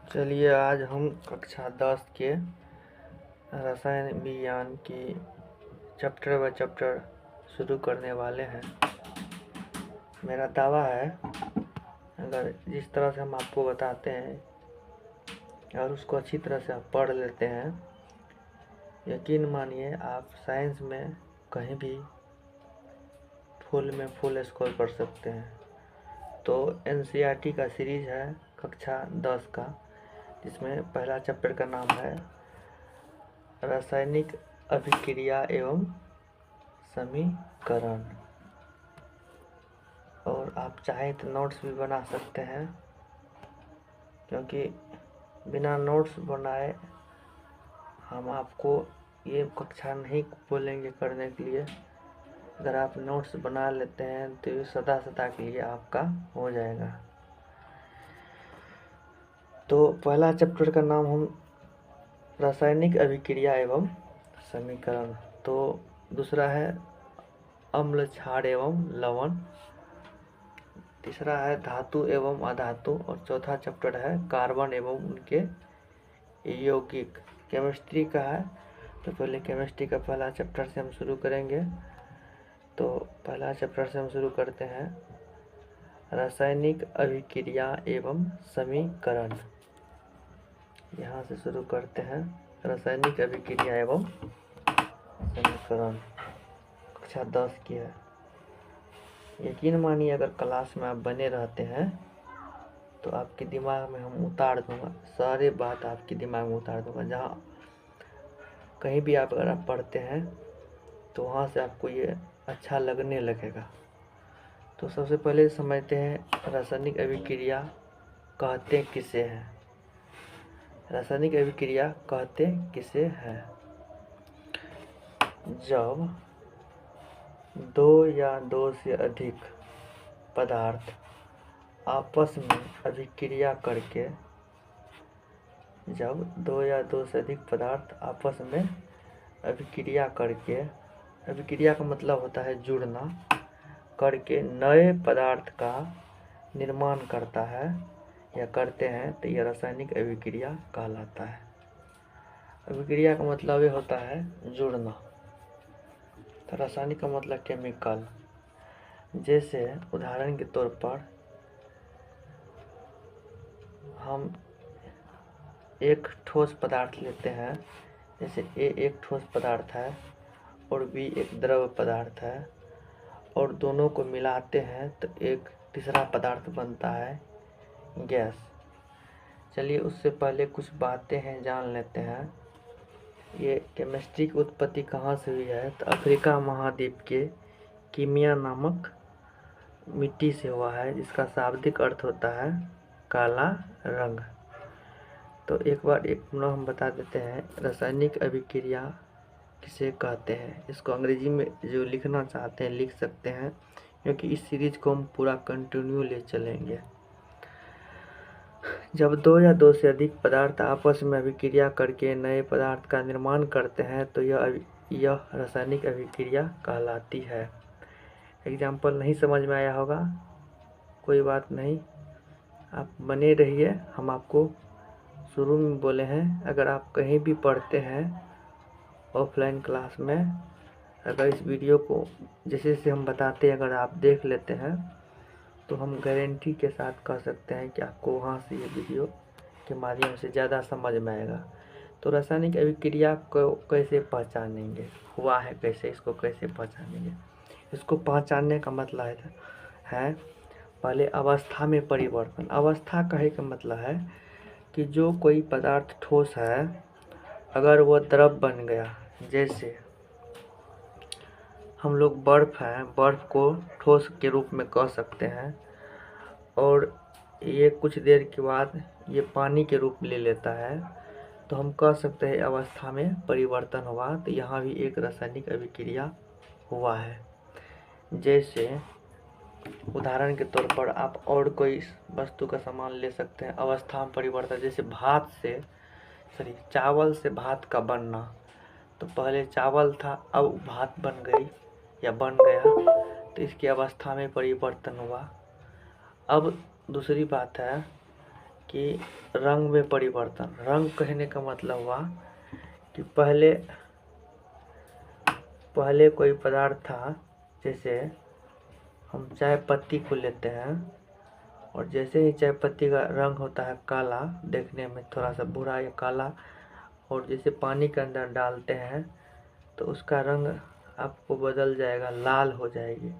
चलिए आज हम कक्षा 10 के रसायन विज्ञान की चैप्टर बाय चैप्टर शुरू करने वाले हैं। मेरा दावा है अगर जिस तरह से हम आपको बताते हैं और उसको अच्छी तरह से आप पढ़ लेते हैं, यकीन मानिए आप साइंस में कहीं भी फुल स्कोर कर सकते हैं। तो एनसीईआरटी का सीरीज है कक्षा 10 का, जिसमें पहला चैप्टर का नाम है रासायनिक अभिक्रिया एवं समीकरण। और आप चाहें तो नोट्स भी बना सकते हैं, क्योंकि बिना नोट्स बनाए हम आपको ये कक्षा नहीं बोलेंगे करने के लिए। अगर आप नोट्स बना लेते हैं तो ये सदा सदा के लिए आपका हो जाएगा। तो पहला चैप्टर का नाम हम रासायनिक अभिक्रिया एवं समीकरण। तो दूसरा है अम्ल, क्षार एवं लवण। तीसरा है धातु एवं अधातु। और चौथा चैप्टर है कार्बन एवं उनके यौगिक। केमिस्ट्री का है, तो पहले केमिस्ट्री का पहला चैप्टर से हम शुरू करेंगे। तो पहला चैप्टर से हम शुरू करते हैं रासायनिक अभिक्रिया एवं समीकरण। यहाँ से शुरू करते हैं रासायनिक अभिक्रिया एवं समीकरण, कक्षा 10 की है। यकीन मानिए अगर क्लास में आप बने रहते हैं तो आपके दिमाग में हम उतार दूंगा, सारे बात आपके दिमाग में उतार दूंगा। जहाँ कहीं भी आप अगर आप पढ़ते हैं तो वहाँ से आपको ये अच्छा लगने लगेगा। तो सबसे पहले समझते हैं रासायनिक अभिक्रिया कहते किसे हैं। रासायनिक अभिक्रिया कहते किसे हैं? जब दो या दो से अधिक पदार्थ आपस में अभिक्रिया करके, जब दो या दो से अधिक पदार्थ आपस में अभिक्रिया करके, अभिक्रिया का मतलब होता है जुड़ना, करके नए पदार्थ का निर्माण करता है या करते हैं, तो यह रासायनिक अभिक्रिया कहलाता है। अभिक्रिया का मतलब ये होता है जुड़ना। तो रासायनिक का मतलब केमिकल। जैसे उदाहरण के तौर पर हम एक ठोस पदार्थ लेते हैं, जैसे ए एक ठोस पदार्थ है और बी एक द्रव पदार्थ है, और दोनों को मिलाते हैं तो एक तीसरा पदार्थ बनता है गैस। चलिए उससे पहले कुछ बातें हैं जान लेते हैं। ये केमिस्ट्री की उत्पत्ति कहाँ से हुई है? तो अफ्रीका महाद्वीप के कीमिया नामक मिट्टी से हुआ है, जिसका शाब्दिक अर्थ होता है काला रंग। तो एक बार एक पुनः हम बता देते हैं रासायनिक अभिक्रिया किसे कहते हैं। इसको अंग्रेजी में जो लिखना चाहते हैं लिख सकते हैं, क्योंकि इस सीरीज को हम पूरा कंटिन्यू ले चलेंगे। जब दो या दो से अधिक पदार्थ आपस में अभिक्रिया करके नए पदार्थ का निर्माण करते हैं तो यह रासायनिक अभिक्रिया कहलाती है। एग्जाम्पल नहीं समझ में आया होगा, कोई बात नहीं, आप बने रहिए। हम आपको शुरू में बोले हैं, अगर आप कहीं भी पढ़ते हैं ऑफलाइन क्लास में, अगर इस वीडियो को जैसे जैसे हम बताते हैं अगर आप देख लेते हैं तो हम गारंटी के साथ कह सकते हैं कि आपको वहाँ से ये वीडियो के माध्यम से ज़्यादा समझ में आएगा। तो रासायनिक अभिक्रिया को कैसे पहचानेंगे, हुआ है कैसे, इसको कैसे पहचानेंगे? इसको पहचानने का मतलब है पहले अवस्था में परिवर्तन। अवस्था कहे का मतलब है कि जो कोई पदार्थ ठोस है अगर वो द्रव बन गया, जैसे हम लोग बर्फ़ है, बर्फ़ को ठोस के रूप में कह सकते हैं, और ये कुछ देर के बाद ये पानी के रूप ले लेता है, तो हम कह सकते हैं अवस्था में परिवर्तन हुआ। तो यहाँ भी एक रासायनिक अभिक्रिया हुआ है। जैसे उदाहरण के तौर पर आप और कोई वस्तु का सामान ले सकते हैं, अवस्था में परिवर्तन। जैसे चावल से भात का बनना, तो पहले चावल था अब भात बन गई या बन गया, तो इसकी अवस्था में परिवर्तन हुआ। अब दूसरी बात है कि रंग में परिवर्तन। रंग कहने का मतलब हुआ कि पहले कोई पदार्थ था, जैसे हम चाय पत्ती को लेते हैं और जैसे ही चाय पत्ती का रंग होता है काला, देखने में थोड़ा सा भूरा या काला, और जैसे पानी के अंदर डालते हैं तो उसका रंग आपको बदल जाएगा, लाल हो जाएगी।